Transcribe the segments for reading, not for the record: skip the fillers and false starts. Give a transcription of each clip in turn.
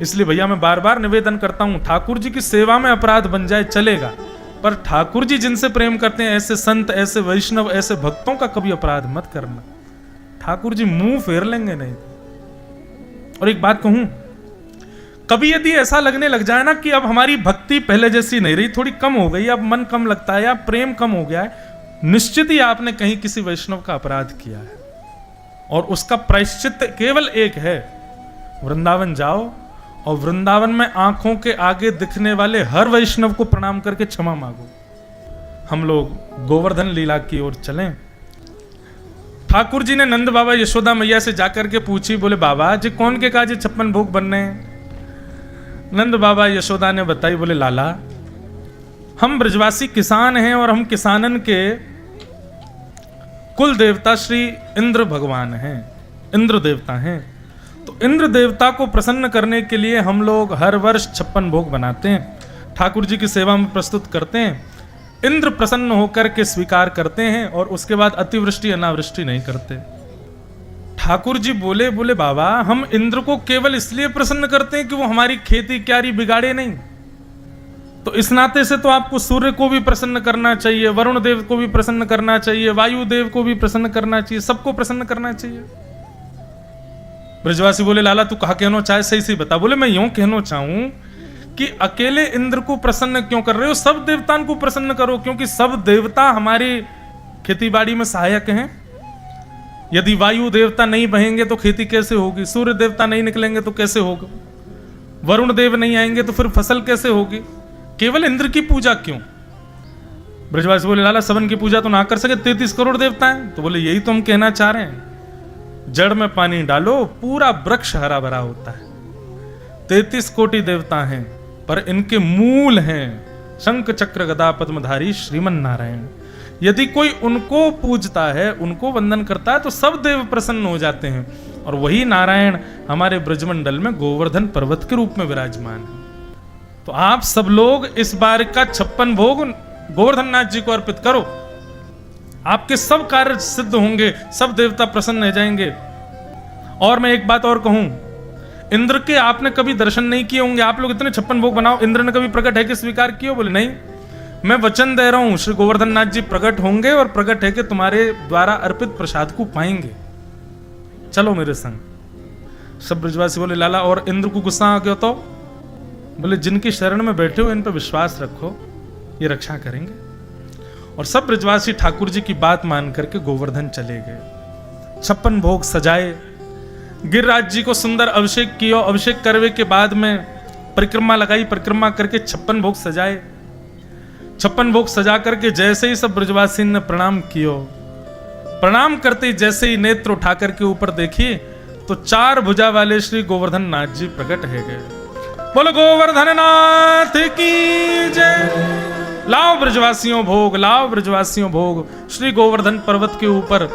इसलिए भैया मैं बार बार निवेदन करता हूं, ठाकुर जी की सेवा में अपराध बन जाए चलेगा, पर ठाकुर जी जिनसे प्रेम करते हैं, ऐसे संत, ऐसे वैष्णव, ऐसे भक्तों का कभी अपराध मत करना। ठाकुर जी मुंह फेर लेंगे नहीं। और एक बात कहूं, कभी यदि ऐसा लगने लग जाए ना कि अब हमारी भक्ति पहले जैसी नहीं रही, थोड़ी कम हो गई, अब मन कम लगता है या प्रेम कम हो गया है, निश्चित ही आपने कहीं किसी वैष्णव का अपराध किया है। और उसका प्रायश्चित केवल एक है, वृंदावन जाओ और वृंदावन में आंखों के आगे दिखने वाले हर वैष्णव को प्रणाम करके क्षमा मांगो। हम लोग गोवर्धन लीला की ओर चलें। ठाकुर जी ने नंद बाबा यशोदा मैया से जाकर के पूछी, बोले बाबा जी कौन के काजे 56 भोग बनने हैं? नंद बाबा यशोदा ने बताई, बोले लाला हम ब्रजवासी किसान हैं और हम किसानन के कुल देवता श्री इंद्र भगवान हैं, इंद्र देवता हैं। तो इंद्र देवता को प्रसन्न करने के लिए हम लोग हर वर्ष 56 भोग बनाते हैं, ठाकुर जी की सेवा में प्रस्तुत करते हैं। इंद्र प्रसन्न होकर के स्वीकार करते हैं और उसके बाद अतिवृष्टि अनावृष्टि नहीं करते। ठाकुर जी बोले बाबा हम इंद्र को केवल इसलिए प्रसन्न करते हैं कि वो हमारी खेती क्यारी बिगाड़े नहीं, तो इस नाते से तो आपको सूर्य को भी प्रसन्न करना चाहिए, वरुण देव को भी प्रसन्न करना चाहिए, वायु देव को भी प्रसन्न करना चाहिए, सबको प्रसन्न करना चाहिए। ब्रजवासी बोले लाला तू कहा कहना चाहे सही सही बता। बोले मैं यूं कहना चाहूं कि अकेले इंद्र को प्रसन्न क्यों कर रहे हो, सब देवताओं को प्रसन्न करो, क्योंकि सब देवता हमारी खेतीबाड़ी में सहायक हैं। यदि वायु देवता नहीं बहेंगे तो खेती कैसे होगी, सूर्य देवता नहीं निकलेंगे तो कैसे होगा, वरुण देव नहीं आएंगे तो फिर फसल कैसे होगी, केवल इंद्र की पूजा क्यों? ब्रजवासी बोले लाला सबन की पूजा तो ना कर सके, 33 करोड़ देवता हैं। तो बोले यही तो हम कहना चाह रहे हैं, जड़ में पानी डालो पूरा वृक्ष हरा भरा होता है। 33 कोटि देवता हैं पर इनके मूल हैं शंख चक्र गदा पद्मधारी श्रीमन नारायण। यदि कोई उनको पूजता है, उनको वंदन करता है तो सब देव प्रसन्न हो जाते हैं। और वही नारायण हमारे ब्रजमंडल में गोवर्धन पर्वत के रूप में विराजमान है। तो आप सब लोग इस बार का 56 भोग गोवर्धन नाथ जी को अर्पित करो, आपके सब कार्य सिद्ध होंगे, सब देवता प्रसन्न हो जाएंगे। और मैं एक बात और कहूं, इंद्र के आपने कभी दर्शन नहीं किए होंगे, आप लोग इतने 56 भोग बनाओ, इंद्र ने कभी प्रकट है कि स्वीकार किए? बोले नहीं, मैं वचन दे रहा हूं श्री गोवर्धन नाथ जी प्रकट होंगे और प्रकट है कि तुम्हारे द्वारा अर्पित प्रसाद को पाएंगे, चलो मेरे संग। सब ब्रजवासी बोले लाला और इंद्र को गुस्सा आ गया तो? बोले जिनकी शरण में बैठे हो इन पर विश्वास रखो, ये रक्षा करेंगे। और सब ब्रजवासी ठाकुर जी की बात मान करके गोवर्धन चले गए। 56 भोग सजाए, गिरिराज जी को सुंदर अभिषेक किया, अभिषेक करने के बाद में परिक्रमा लगाई, परिक्रमा करके 56 भोग सजाए। 56 भोग सजा करके जैसे ही सब ब्रजवासी ने प्रणाम कियो, प्रणाम करते जैसे ही नेत्र उठा करके ऊपर देखिए तो 4 भुजा वाले श्री गोवर्धन नाथ जी प्रकट है गए। बोलो गोवर्धन नाथ की जय। लाओ ब्रजवासियों भोग, लाओ ब्रजवासियों भोग। श्री गोवर्धन पर्वत के ऊपर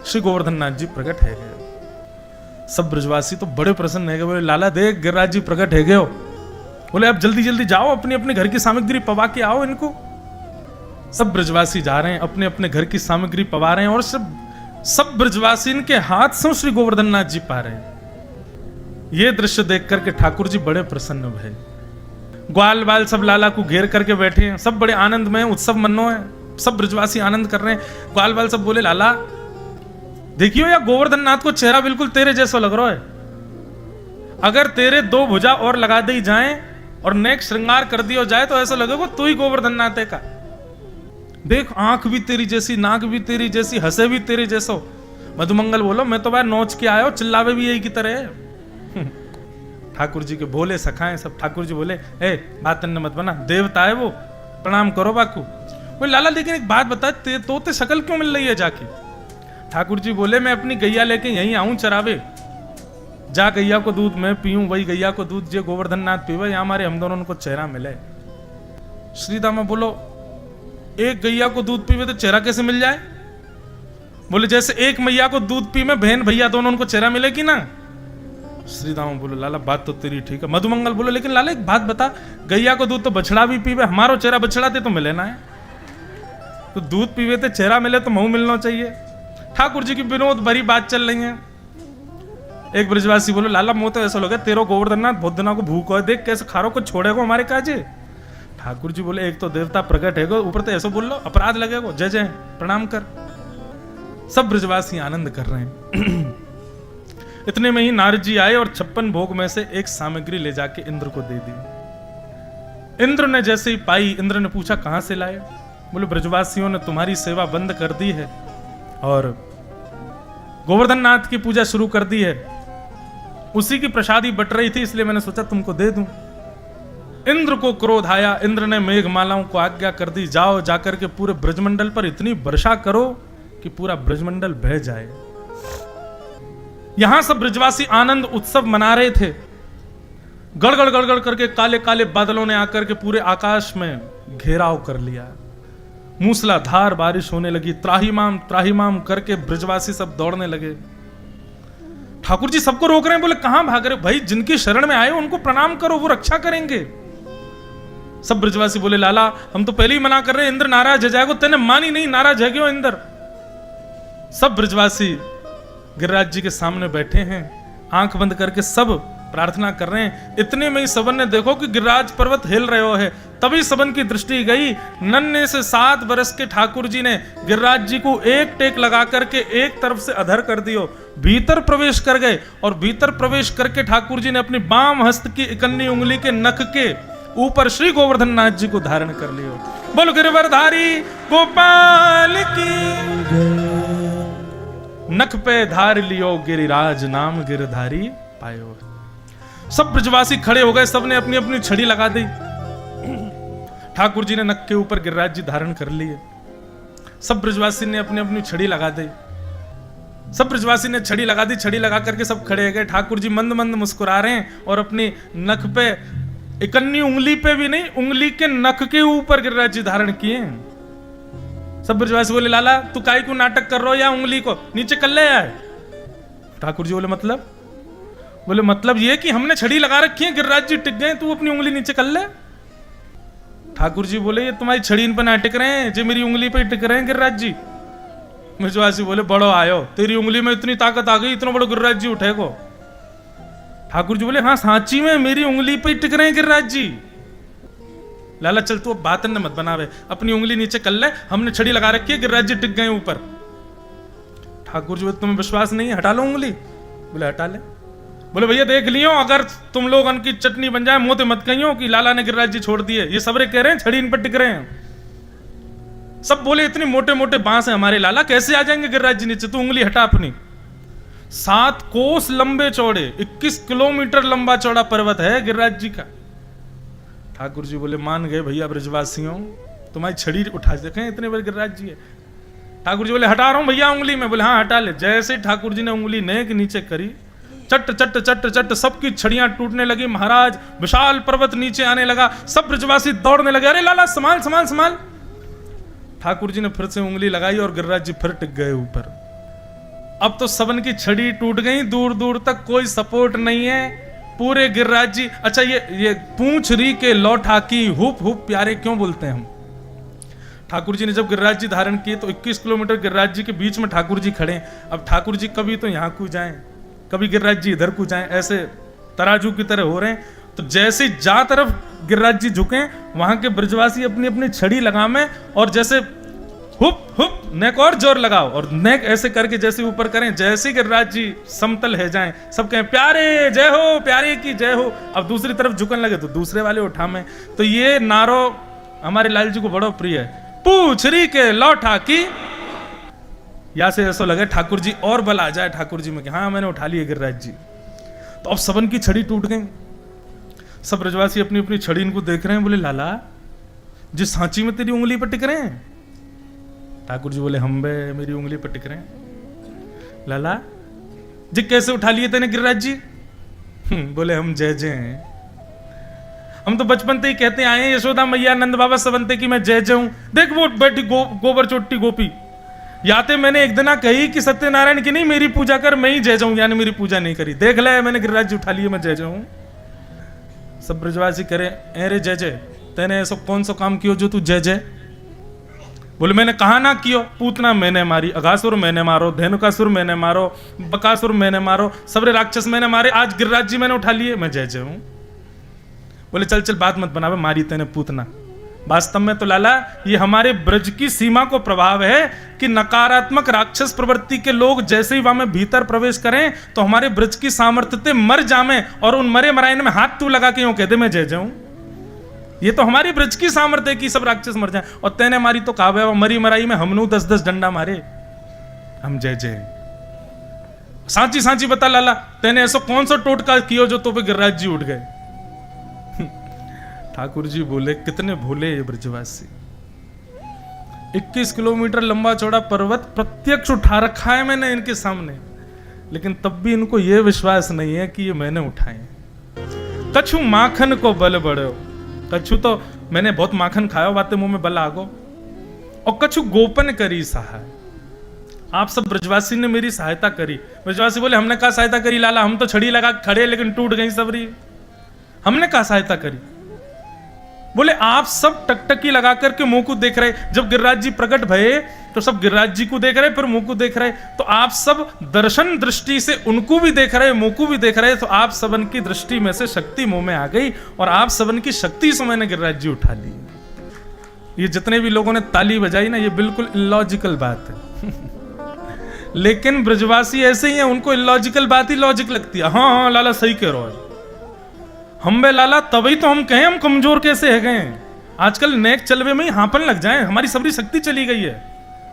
श्री गोवर्धन नाथ जी प्रकट है गए। सब ब्रजवासी तो बड़े प्रसन्न है गए, बोले लाला देख गिरिराज जी प्रकट है गए हो। बोले अब जल्दी जल्दी जाओ अपनी अपनी घर की सामग्री पवा के आओ इनको। सब ब्रजवासी जा रहे हैं, अपने अपने घर की सामग्री पवा रहे हैं और सब ब्रजवासी इनके हाथ से श्री गोवर्धन नाथ जी पा रहे हैं। ये दृश्य देख करके ठाकुर जी बड़े प्रसन्न भये। ग्वाल बाल सब लाला को घेर करके बैठे हैं, सब बड़े आनंद में, उत्सव मनो है, सब ब्रजवासी आनंद कर रहे हैं। ग्वाल बाल सब बोले लाला देखियो या गोवर्धन नाथ को चेहरा बिल्कुल तेरे जैसा लग रहा है, अगर तेरे 2 भुजा और लगा दी जाएं और नेक श्रृंगार कर दिया जाए तो ऐसा लगेगा तू ही गोवर्धन नाथ है का। देख आंख भी तेरी जैसी, नाक भी तेरी जैसी, हंसे भी तेरे जैसो। मधुमंगल बोलो मैं तो बाहर नोच के आयो, चिल्लावे भी यही की तरह है। ठाकुर जी के भोले सखाएं सब। ठाकुर जी बोले ए बात न मत बना, देवता है वो, प्रणाम करो बाकू। बोले लाला लेकिन एक बात बता, तोते शकल क्यों मिल रही है जाके? ठाकुर जी बोले मैं अपनी गैया लेके यहीं आऊं चरावे, जा गैया को दूध मैं पीऊं, वही गैया को दूध जो गोवर्धन नाथ पीवे, यहाँ हमारे हम दोनों को चेहरा मिले। श्रीदामा बोलो एक गैया को दूध पीवे तो चेहरा कैसे मिल जाए? बोले जैसे एक मैया को दूध पी में बहन भैया दोनों उनको चेहरा मिलेगी ना। श्रीदामा बोलो लाला बात तो तेरी ठीक है। मधुमंगल बोलो लेकिन लाला एक बात बता, गैया को दूध तो बछड़ा भी पीवे, हमारो चेहरा बछड़ा दे तो मिले ना है, तो दूध पीवे तो चेहरा मिले तो मुंह मिलना चाहिए। ठाकुर जी की विनोद भरी बात चल रही है। एक ब्रजवासी बोलो लाला मोह तो ऐसा लगे तेरो गोवर्धननाथ बहुत दिनों को भूख हो, देख कैसे खारो को छोड़ेगो हमारे काजे। ठाकुर जी बोले एक तो देवता प्रकट है, ऊपर तो ऐसा बोल लो अपराध लगेगो, जय जय प्रणाम कर। सब ब्रजवासी आनंद कर रहे हैं। इतने में ही नारद जी आए और 56 भोग में से एक सामग्री ले जाके इंद्र को दे दी। इंद्र ने जैसे ही पाई, इंद्र ने पूछा कहां से लाए? बोले ब्रजवासियों ने तुम्हारी सेवा बंद कर दी है और गोवर्धन नाथ की पूजा शुरू कर दी है, उसी की प्रसादी बट रही थी, इसलिए मैंने सोचा तुमको दे दूं। इंद्र को क्रोध आया, इंद्र ने मेघमालाओं को आज्ञा कर दी, जाओ जाकर के पूरे ब्रजमंडल पर इतनी वर्षा करो कि पूरा ब्रजमंडल बह जाए। यहां सब ब्रजवासी आनंद उत्सव मना रहे थे। गड़गड़ गड़गड़ करके काले काले बादलों ने आकर के पूरे आकाश में घेराव कर लिया। मूसलाधार बारिश होने लगी, त्राहिमाम करके ब्रजवासी सब दौड़ने लगे। ठाकुर जी सबको रोक रहे हैं, बोले कहां भाग रहे? भाई जिनकी शरण में आए उनको प्रणाम करो, वो रक्षा करेंगे। सब ब्रजवासी बोले लाला हम तो पहले ही मना कर रहे हैं, इंद्र नाराज है जाएगा, तेने मानी नहीं, नाराज है क्यों इंद्र? सब ब्रजवासी गिरिराज जी के सामने बैठे हैं, आंख बंद करके सब प्रार्थना कर रहे हैं। इतने में ही सबन ने देखो कि गिरिराज पर्वत हिल रहे है, तभी सबन की दृष्टि गई। नन्हे से 7 वर्ष के ठाकुर जी ने गिरिराज जी को एक टेक लगा करके एक तरफ से अधर कर दियो, भीतर प्रवेश कर गए और भीतर प्रवेश करके ठाकुर जी ने अपनी बाम हस्त की इकन्नी उंगली के नख के ऊपर श्री गोवर्धन नाथ जी को धारण कर लियो। बोलो गिरवरधारी गोपाल की, नख पे धार लियो गिरिराज नाम गिरधारी पायो। सब ब्रजवासी खड़े हो गए, सबने अपनी अपनी छड़ी लगा दी। ठाकुर जी ने नख के ऊपर गिरिराज जी धारण कर लिए। सब ब्रजवासी ने अपनी अपनी छड़ी लगा दी। सब ब्रजवासी ने छड़ी लगा दी, छड़ी लगा करके सब खड़े हो गए। ठाकुर जी मंद मंद मुस्कुरा रहे हैं और अपनी नख पे, इकन्नी उंगली पे भी नहीं, उंगली के नख के ऊपर गिरिराज जी धारण किए। सब ब्रजवासी बोले लाला तू काहे को नाटक कर रहे हो, या उंगली को नीचे कर ले आए। ठाकुर जी बोले मतलब? बोले मतलब ये कि हमने छड़ी लगा रखी है, गिरिराज जी टिक गए, तू अपनी उंगली नीचे कर ले। ठाकुर जी बोले ये तुम्हारी छड़ी इन पर ना टिक रहे हैं, जो मेरी उंगली पे टिक रहे हैं गिरिराज जी। ब्रजवासी बोले बड़ो आयो, तेरी उंगली में इतनी ताकत आ गई, इतना बड़ो गिरिराज जी उठेगो। ठाकुर जी बोले हाँ सांची में मेरी उंगली पे टिक रहे हैं गिरिराज जी। लाला चल तू अब बात न मत बनावे, अपनी उंगली नीचे कर ले, हमने छड़ी लगा रखी है, गिरिराज जी टिक गए ऊपर। ठाकुर जी बोले तुम्हें विश्वास नहीं है, हटा लो उंगली। बोले हटा ले। बोले भैया देख लियो, अगर तुम लोग उनकी चटनी बन जाए मोते मत कहियो कि लाला ने गिरिराज जी छोड़ दिए, ये सबरे कह रहे हैं छड़ी इन पर टिक रहे हैं। सब बोले इतने मोटे मोटे बांस है हमारे लाला, कैसे आ जाएंगे गिरिराज जी नीचे, तू उंगली हटा अपनी। 7 कोस लंबे चौड़े, 21 किलोमीटर लंबा चौड़ा पर्वत है गिरिराज जी का। ठाकुर जी बोले मान गए भैया ब्रजवासियों, तुम्हारी छड़ी उठा देखें इतने बड़े गिरिराज जी है। ठाकुर जी बोले हटा रहा हूं भैया उंगली में। बोले हाँ हटा ले। जैसे ठाकुर जी ने उंगली नेक नीचे करी, चट चट चट चट सबकी छड़ियां टूटने लगी। महाराज विशाल पर्वत नीचे आने लगा, सब ब्रजवासी दौड़ने लगे, अरे लाला संभाल संभाल संभाल। ठाकुर जी ने फिर से उंगली लगाई और गिरिराज जी फिर टिक गए ऊपर। अब तो सबन की छड़ी टूट गई, दूर दूर तक कोई सपोर्ट नहीं है, पूरे गिरिराज जी। अच्छा ये पूंछ री के लौठा की हुप हुप प्यारे क्यों बोलते हैं हम? ठाकुर जी ने जब गिरिराज जी धारण किए तो 21 किलोमीटर गिरिराज जी के बीच में ठाकुर जी खड़े। अब ठाकुर जी कभी तो यहाँ को जाएं, कभी गिरिराज जी इधर को जाएं, ऐसे तराजू की तरह हो रहे हैं। तो जैसे जा तरफ गिरिराज जी झुके, वहां के ब्रजवासी अपनी अपनी छड़ी लगावे और जैसे हुप हुप नेक और जोर लगाओ, और नेक ऐसे करके जैसे ऊपर करें, जैसे गिरिराज जी समतल है जाएं, सब कहें प्यारे जय हो, प्यारे की जय हो। अब दूसरी तरफ झुकने लगे तो दूसरे वाले उठा में। तो ये नारो हमारे लाल जी को बड़ा प्रिय है, पूछरी के लौठा की। या से ऐसा लगे ठाकुर जी और बल आ जाए ठाकुर जी में कि हाँ मैंने उठा लिया गिरिराज जी। तो अब सबन की छड़ी टूट गई। सब ब्रजवासी अपनी अपनी छड़ी इनको देख रहे हैं, बोले लाला जिस सांची में तेरी उंगली पर टिक रहे हैं। ठाकुर जी बोले हम बे मेरी उंगली पर टिक रहे हैं। लाला जी कैसे उठा लिए तेने गिरिराज जी? बोले हम जय जय हैं, हम तो बचपन से ही कहते आए हैं यशोदा मैया नंद बाबा सबनते की मैं जय जय हूं। देख वो बैठी गोबर चोटी गोपी, याते मैंने एक दिन कही कि सत्यनारायण की नहीं मेरी पूजा कर, मैं ही जय जाऊं, यानी मेरी पूजा नहीं करी। देख ले मैंने गिरिराज जी उठा लिए, मैं जय जाऊं। सब ब्रजवासी करे अरे जय जय, तेने ऐसा कौन सा काम किया जो तू जय जय? बोले मैंने कहा ना कियो, पूतना मैंने मारी, अघासुर मैंने मारो, धेनुकासुर मैंने मारो, बकासुर मैंने मारो, सबरे राक्षस मैंने मारे, आज गिरिराज जी मैंने उठा लिए, मैं जय जय हूं। बोले चल चल बात मत बनावे, मारी तेने पूतना। वास्तव में तो लाला ये हमारे ब्रज की सीमा को प्रभाव है कि नकारात्मक राक्षस प्रवृत्ति के लोग जैसे ही वहां में भीतर प्रवेश करें तो हमारे ब्रज की सामर्थ्यते मर जामे और उन मरे मराइन में हाथ तू लगा के यूं कह दे मैं जय जाऊं। ये तो हमारी ब्रज की सामर्थ्य की सब राक्षस मर जाएं। और तेने मारी तो कावे मरी मराई में हमनू 10-10 डंडा मारे, हम जय जय। सांची सांची बता लाला, तेने ऐसा कौन सा टोटका किया जो तो पे गिरिराज जी उठ गए? ठाकुर जी बोले कितने भोले ये ब्रजवासी। 21 किलोमीटर लंबा चौड़ा पर्वत प्रत्यक्ष उठा रखा है मैंने इनके सामने, लेकिन तब भी इनको यह विश्वास नहीं है कि ये मैंने उठाए। कछु माखन को बल बढ़ो, कछु तो मैंने बहुत माखन खाया, बातें मुंह में बल आगो, और कछु गोपन करी सहाय। आप सब ब्रजवासी ने मेरी सहायता करी। ब्रजवासी बोले हमने कहा सहायता करी लाला, हम तो छड़ी लगा खड़े लेकिन टूट गई सबरी, हमने कहा सहायता करी। बोले आप सब टकटकी लगा करके मुंह को देख रहे, जब गिरिराज जी प्रकट भये तो सब गिरिराज जी को देख रहे फिर मुंह को देख रहे, तो आप सब दर्शन दृष्टि से उनको भी देख रहे मुंह को भी देख रहे, तो आप सबन की दृष्टि में से शक्ति मुंह में आ गई और आप सबन की शक्ति से मैंने गिरिराज जी उठा ली। ये जितने भी लोगों ने ताली बजाई ना, ये बिल्कुल इलॉजिकल बात है। लेकिन ब्रजवासी ऐसे ही है, उनको इलॉजिकल बात ही लॉजिक लगती है। हाँ हाँ लाला सही कह रहे हो, हम बे लाला तभी तो हम कहें हम कमजोर कैसे है गए। आजकल नेक चलवे में ही हांपन लग जाए, हमारी सबरी शक्ति चली गई है,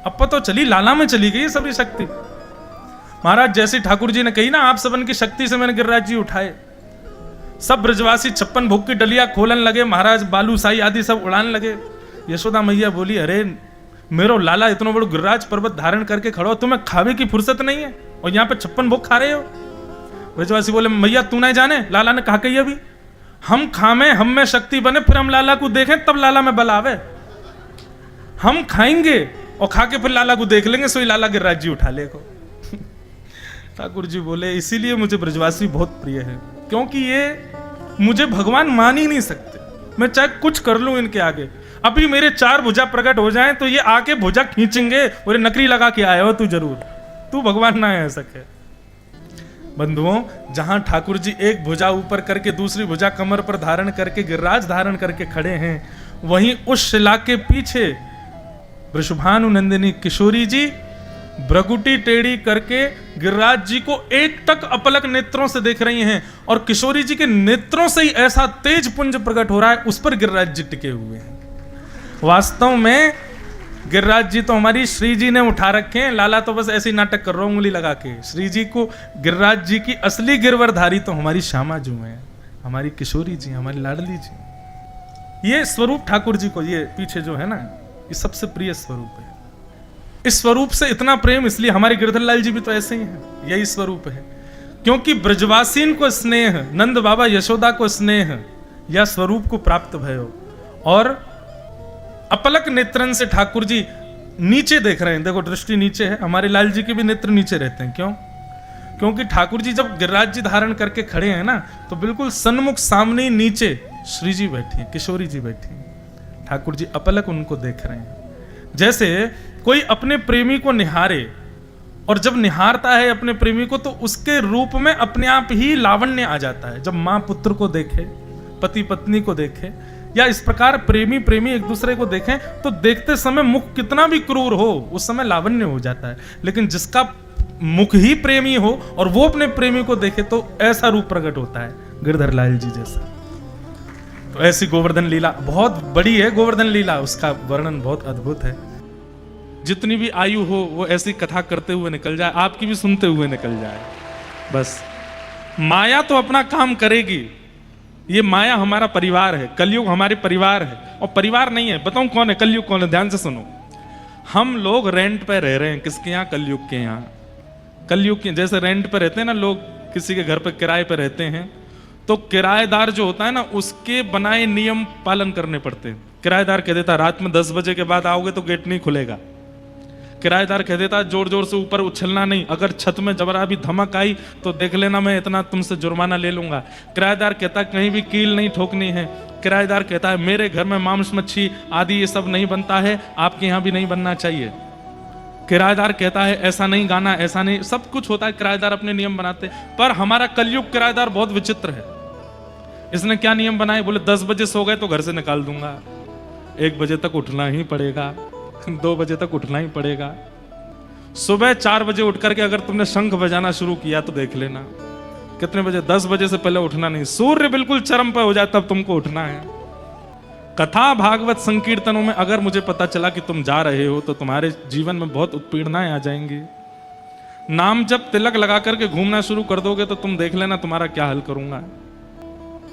अब तो चली लाला में चली गई है सबरी शक्ति। महाराज जैसे ठाकुर जी ने कही ना, आप सबन की शक्ति से मैंने गिरिराज जी उठाए। सब ब्रजवासी 56 भोग की डलिया खोलन लगे, महाराज बालूशाही आदि सब उड़ान लगे। यशोदा मैया बोली अरे मेरो लाला इतना बड़ा गिरिराज पर्वत धारण करके खड़ो, तुम्हें खावे की फुर्सत नहीं है और यहाँ पे 56 भोग खा रहे हो। ब्रजवासी बोले मैया तू नहीं जाने, लाला ने कहा कही अभी हम खामे हम में शक्ति बने, फिर हम लाला को देखें तब लाला में बल आवे। हम खाएंगे और खा के फिर लाला को देख लेंगे, सोई लाला गिरिराज जी उठा ले को। ठाकुर जी बोले इसीलिए मुझे ब्रजवासी बहुत प्रिय है, क्योंकि ये मुझे भगवान मान ही नहीं सकते। मैं चाहे कुछ कर लूं इनके आगे, अभी मेरे 4 भुजा प्रकट हो जाएं तो ये आके भुजा खींचेंगे, बोले नकली लगा के आए हो तू, जरूर तू भगवान ना है सके। बंधुओं जहां ठाकुर जी एक भुजा ऊपर करके दूसरी भुजा कमर पर धारण करके गिरिराज धारण करके खड़े हैं, वहीं उस शिला के पीछे वृषभानु नंदिनी किशोरी जी भ्रगुटी टेढ़ी करके गिरिराज जी को एक टक अपलक नेत्रों से देख रही हैं, और किशोरी जी के नेत्रों से ही ऐसा तेज पुंज प्रकट हो रहा है, उस पर गिरिराज जी टिके हुए हैं। वास्तव में गिरिराज जी तो हमारी श्री जी ने उठा रखे हैं, लाला तो बस ऐसे ही नाटक कर रहा हूं उंगली लगा के। श्री जी को गिरिराज जी की असली गिरवरधारी तो हमारी श्यामा जी हैं, हमारी किशोरी जी, हमारी लाडली जी। ये स्वरूप ठाकुर जी को, ये पीछे जो है ना, ये सबसे प्रिय स्वरूप है। इस स्वरूप से इतना प्रेम इसलिए, हमारे गिरधर लाल जी भी तो ऐसे ही हैं, यही स्वरूप है। क्योंकि ब्रजवासीन को स्नेह, नंद बाबा यशोदा को स्नेह या स्वरूप को प्राप्त भयो, और अपलक नेत्रन से ठाकुर जी नीचे देख रहे हैं। देखो दृष्टि नीचे है, हमारे लाल जी के भी नेत्र नीचे रहते हैं। क्यों? क्योंकि ठाकुर जी जब गिरिराज जी धारण करके खड़े हैं ना, तो बिल्कुल सन्मुख सामने नीचे श्री जी बैठी हैं, किशोरी जी बैठी हैं, ठाकुर जी अपलक उनको देख रहे हैं। जैसे कोई अपने प्रेमी को निहारे, और जब निहारता है अपने प्रेमी को तो उसके रूप में अपने आप ही लावण्य आ जाता है। जब माँ पुत्र को देखे, पति पत्नी को देखे, या इस प्रकार प्रेमी प्रेमी एक दूसरे को देखें, तो देखते समय मुख कितना भी क्रूर हो उस समय लावण्य हो जाता है। लेकिन जिसका मुख ही प्रेमी हो और वो अपने प्रेमी को देखे तो ऐसा रूप प्रकट होता है, गिरधर लाल जी जैसा। तो ऐसी गोवर्धन लीला बहुत बड़ी है, गोवर्धन लीला, उसका वर्णन बहुत अद्भुत है। जितनी भी आयु हो वो ऐसी कथा करते हुए निकल जाए, आपकी भी सुनते हुए निकल जाए। बस माया तो अपना काम करेगी। ये माया हमारा परिवार है, कलयुग हमारे परिवार है, और परिवार नहीं है, बताऊं कौन है कलयुग, कौन है? ध्यान से सुनो। हम लोग रेंट पे रह रहे हैं, किसके यहाँ? कलयुग के यहाँ। कलयुग के जैसे रेंट पे रहते हैं ना लोग, किसी के घर पे किराए पे रहते हैं, तो किराएदार जो होता है ना, उसके बनाए नियम पालन करने पड़ते हैं। किराएदार कह देता रात में 10 बजे के बाद आओगे तो गेट नहीं खुलेगा। किराएदार कह देता जोर जोर से ऊपर उछलना नहीं, अगर छत में जबरा भी धमक आई तो देख लेना मैं इतना तुमसे जुर्माना ले लूंगा। किराएदार कहता कहीं भी कील नहीं ठोकनी है, किराएदार कहता है मेरे घर में मांस मच्छी आदि ये सब नहीं बनता है, आपके यहां भी नहीं बनना चाहिए। किराएदार कहता है ऐसा नहीं गाना, ऐसा नहीं, सब कुछ होता है, किराएदार अपने नियम बनाते। पर हमारा कलयुग किराएदार बहुत विचित्र है। इसने क्या नियम बनाए? बोले 10 बजे सो गए तो घर से निकाल दूंगा, 1 बजे तक उठना ही पड़ेगा, 2 बजे तक उठना ही पड़ेगा। सुबह 4 बजे उठ करके अगर तुमने शंख बजाना शुरू किया तो देख लेना कितने बजे, 10 बजे से पहले उठना नहीं। सूर्य बिल्कुल चरम पर हो जाए तब तुमको उठना है। कथा भागवत संकीर्तनों में अगर मुझे पता चला कि तुम जा रहे हो तो तुम्हारे जीवन में बहुत उत्पीड़नाएं आ जाएंगी। नाम जब तिलक लगा करके घूमना शुरू कर दोगे तो तुम देख लेना तुम्हारा क्या हल करूंगा।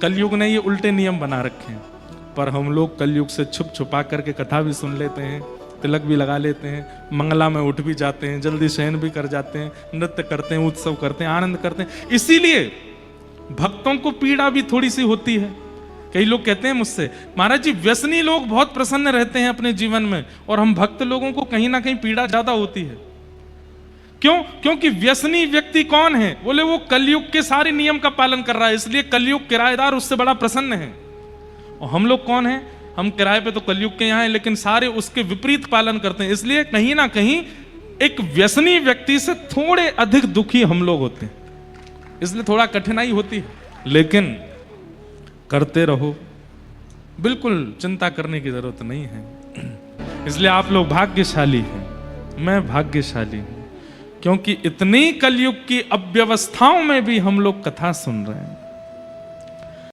कलयुग ने ये उल्टे नियम बना रखे हैं, पर हम लोग कलयुग से छुप छुपा करके कथा भी सुन लेते हैं, तिलक भी लगा लेते हैं, मंगला में उठ भी जाते हैं, जल्दी शयन भी कर जाते हैं, नृत्य करते हैं, उत्सव करते हैं, आनंद करते हैं। इसीलिए भक्तों को पीड़ा भी थोड़ी सी होती है। कई लोग कहते हैं मुझसे, महाराज जी व्यसनी लोग बहुत प्रसन्न रहते हैं अपने जीवन में और हम भक्त लोगों को कहीं ना कहीं पीड़ा ज्यादा होती है। क्यों? क्योंकि व्यसनी व्यक्ति कौन है? बोले वो कलयुग के सारे नियम का पालन कर रहा है, इसलिए कलयुग किराएदार उससे बड़ा प्रसन्न है। और हम लोग कौन है? हम किराए पे तो कलयुग के यहाँ हैं, लेकिन सारे उसके विपरीत पालन करते हैं, इसलिए कहीं ना कहीं एक व्यसनी व्यक्ति से थोड़े अधिक दुखी हम लोग होते हैं, इसलिए थोड़ा कठिनाई होती है। लेकिन करते रहो, बिल्कुल चिंता करने की जरूरत नहीं है। इसलिए आप लोग भाग्यशाली हैं, मैं भाग्यशाली हूं, क्योंकि इतनी कलयुग की अव्यवस्थाओं में भी हम लोग कथा सुन रहे हैं।